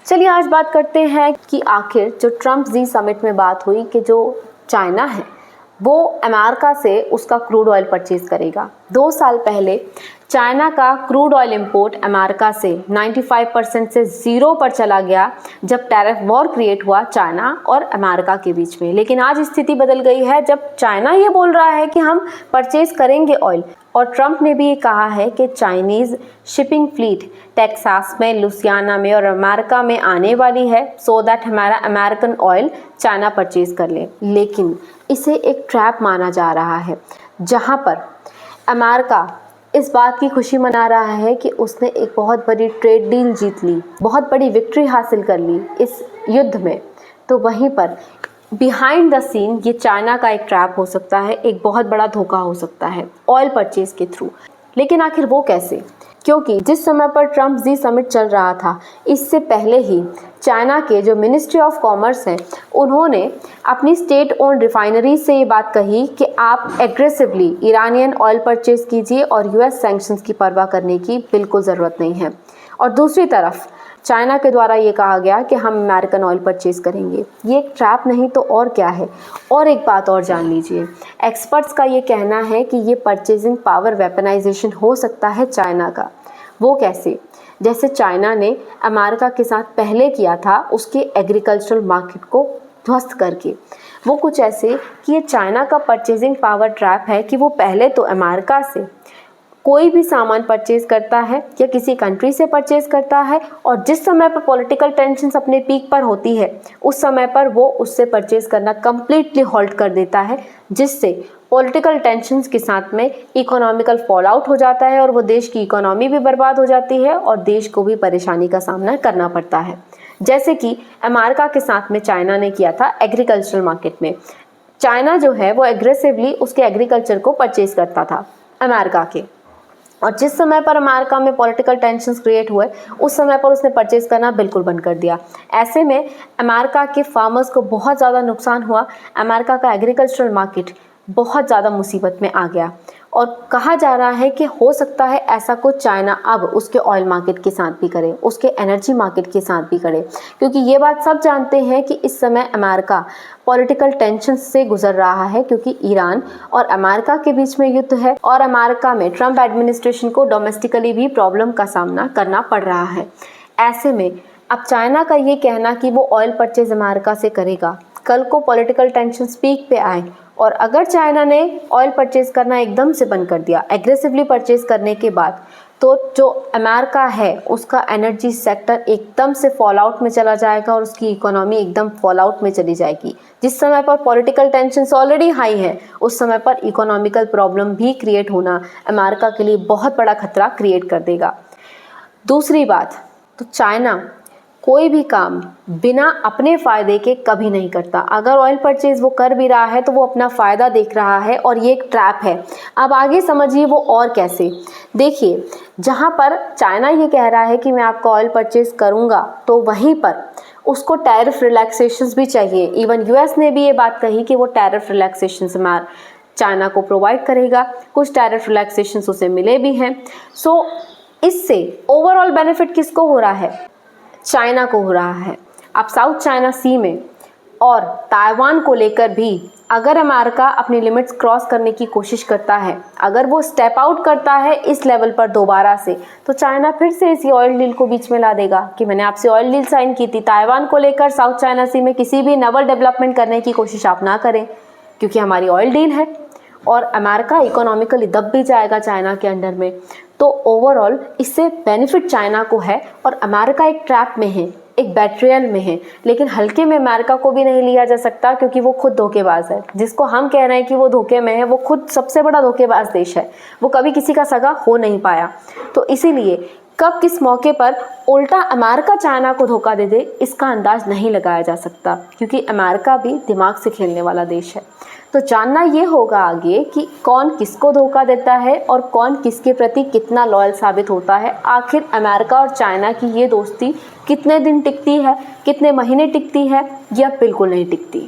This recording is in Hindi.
चलिए आज बात करते हैं कि आखिर जो ट्रम्प जी समिट में बात हुई कि जो चाइना है वो अमेरिका से उसका क्रूड ऑयल परचेज करेगा। 2 साल पहले चाइना का क्रूड ऑयल इंपोर्ट अमेरिका से 95% से 0 पर चला गया जब टैरिफ वॉर क्रिएट हुआ चाइना और अमेरिका के बीच में। लेकिन आज स्थिति बदल गई है जब चाइना ये बोल रहा है कि हम परचेज करेंगे ऑयल, और ट्रम्प ने भी ये कहा है कि चाइनीज़ शिपिंग फ्लीट टेक्सास में, लुसियाना में और अमेरिका में आने वाली है सो दैट हमारा अमेरिकन ऑयल चाइना परचेज कर ले। लेकिन इसे एक ट्रैप माना जा रहा है जहां पर अमेरिका इस बात की खुशी मना रहा है कि उसने एक बहुत बड़ी ट्रेड डील जीत ली, बहुत बड़ी विक्ट्री हासिल कर ली इस युद्ध में। तो वहीं पर बिहाइंड द सीन ये चाइना का एक ट्रैप हो सकता है, एक बहुत बड़ा धोखा हो सकता है ऑयल परचेज के थ्रू। लेकिन आखिर वो कैसे? क्योंकि जिस समय पर ट्रम्प जी समिट चल रहा था इससे पहले ही चाइना के जो मिनिस्ट्री ऑफ कॉमर्स है उन्होंने अपनी स्टेट ओन्ड रिफाइनरी से ये बात कही कि आप एग्रेसिवली ईरानियन ऑयल परचेज कीजिए और यूएस सैंक्शंस की परवाह करने की बिल्कुल ज़रूरत नहीं है। और दूसरी तरफ चाइना के द्वारा ये कहा गया कि हम अमेरिकन ऑयल परचेज करेंगे। ये एक ट्रैप नहीं तो और क्या है। और एक बात और जान लीजिए, एक्सपर्ट्स का ये कहना है कि ये परचेजिंग पावर वेपनाइजेशन हो सकता है चाइना का। वो कैसे? जैसे चाइना ने अमेरिका के साथ पहले किया था उसके एग्रीकल्चरल मार्केट को ध्वस्त करके। वो कुछ ऐसे कि ये चाइना का परचेजिंग पावर ट्रैप है कि वो पहले तो अमेरिका से कोई भी सामान परचेज करता है या किसी कंट्री से परचेज करता है, और जिस समय पर पॉलिटिकल टेंशन्स अपने पीक पर होती है उस समय पर वो उससे परचेज करना कम्प्लीटली हॉल्ट कर देता है, जिससे पॉलिटिकल टेंशन्स के साथ में इकोनॉमिकल फॉल आउट हो जाता है और वो देश की इकोनॉमी भी बर्बाद हो जाती है और देश को भी परेशानी का सामना करना पड़ता है। जैसे कि अमेरिका के साथ में चाइना ने किया था एग्रीकल्चरल मार्केट में। चाइना जो है वो एग्रेसिवली उसके एग्रीकल्चर को परचेज करता था अमेरिका के, और जिस समय पर अमेरिका में पॉलिटिकल टेंशन्स क्रिएट हुए उस समय पर उसने परचेज करना बिल्कुल बंद कर दिया। ऐसे में अमेरिका के फार्मर्स को बहुत ज़्यादा नुकसान हुआ, अमेरिका का एग्रीकल्चरल मार्केट बहुत ज़्यादा मुसीबत में आ गया। और कहा जा रहा है कि हो सकता है ऐसा कुछ चाइना अब उसके ऑयल मार्केट के साथ भी करे, उसके एनर्जी मार्केट के साथ भी करे, क्योंकि ये बात सब जानते हैं कि इस समय अमेरिका पॉलिटिकल टेंशन से गुजर रहा है, क्योंकि ईरान और अमेरिका के बीच में युद्ध है और अमेरिका में ट्रम्प एडमिनिस्ट्रेशन को डोमेस्टिकली भी प्रॉब्लम का सामना करना पड़ रहा है। ऐसे में अब चाइना का ये कहना कि वो ऑयल परचेज अमेरिका से करेगा, कल को पॉलिटिकल टेंशन पीक पे आए और अगर चाइना ने ऑयल परचेज करना एकदम से बंद कर दिया एग्रेसिवली परचेज करने के बाद, तो जो अमेरिका है उसका एनर्जी सेक्टर एकदम से फॉल आउट में चला जाएगा और उसकी इकोनॉमी एकदम फॉल आउट में चली जाएगी। जिस समय पर पॉलिटिकल टेंशन्स ऑलरेडी हाई है उस समय पर इकोनॉमिकल प्रॉब्लम भी क्रिएट होना अमेरिका के लिए बहुत बड़ा खतरा क्रिएट कर देगा। दूसरी बात, तो चाइना कोई भी काम बिना अपने फ़ायदे के कभी नहीं करता। अगर ऑयल परचेज वो कर भी रहा है तो वो अपना फ़ायदा देख रहा है और ये एक ट्रैप है। अब आगे समझिए वो और कैसे। देखिए, जहाँ पर चाइना ये कह रहा है कि मैं आपका ऑयल परचेज करूँगा तो वहीं पर उसको टैरिफ रिलैक्सेशंस भी चाहिए। इवन यूएस ने भी ये बात कही कि वो टैरिफ रिलैक्सेशंस चाइना को प्रोवाइड करेगा। कुछ टैरिफ रिलैक्सेशंस उसे मिले भी हैं। सो इससे ओवरऑल बेनिफिट किसको हो रहा है? चाइना को हो रहा है। अब साउथ चाइना सी में और ताइवान को लेकर भी अगर अमेरिका अपनी लिमिट्स क्रॉस करने की कोशिश करता है, अगर वो स्टेप आउट करता है इस लेवल पर दोबारा से, तो चाइना फिर से इसी ऑयल डील को बीच में ला देगा कि मैंने आपसे ऑयल डील साइन की थी, ताइवान को लेकर साउथ चाइना सी में किसी भी नवल डेवलपमेंट करने की कोशिश आप ना करें क्योंकि हमारी ऑयल डील है। और अमेरिका इकोनॉमिकली दब भी जाएगा चाइना के अंडर में। तो ओवरऑल इससे बेनिफिट चाइना को है और अमेरिका एक ट्रैप में है, एक बैट्रियल में है। लेकिन हल्के में अमेरिका को भी नहीं लिया जा सकता क्योंकि वो खुद धोखेबाज है। जिसको हम कह रहे हैं कि वो धोखे में है वो खुद सबसे बड़ा धोखेबाज देश है, वो कभी किसी का सगा हो नहीं पाया। तो इसीलिए कब किस मौके पर उल्टा अमेरिका चाइना को धोखा दे दे इसका अंदाज नहीं लगाया जा सकता, क्योंकि अमेरिका भी दिमाग से खेलने वाला देश है। तो जानना ये होगा आगे कि कौन किसको धोखा देता है और कौन किसके प्रति कितना लॉयल साबित होता है। आखिर अमेरिका और चाइना की ये दोस्ती कितने दिन टिकती है, कितने महीने टिकती है, या बिल्कुल नहीं टिकती।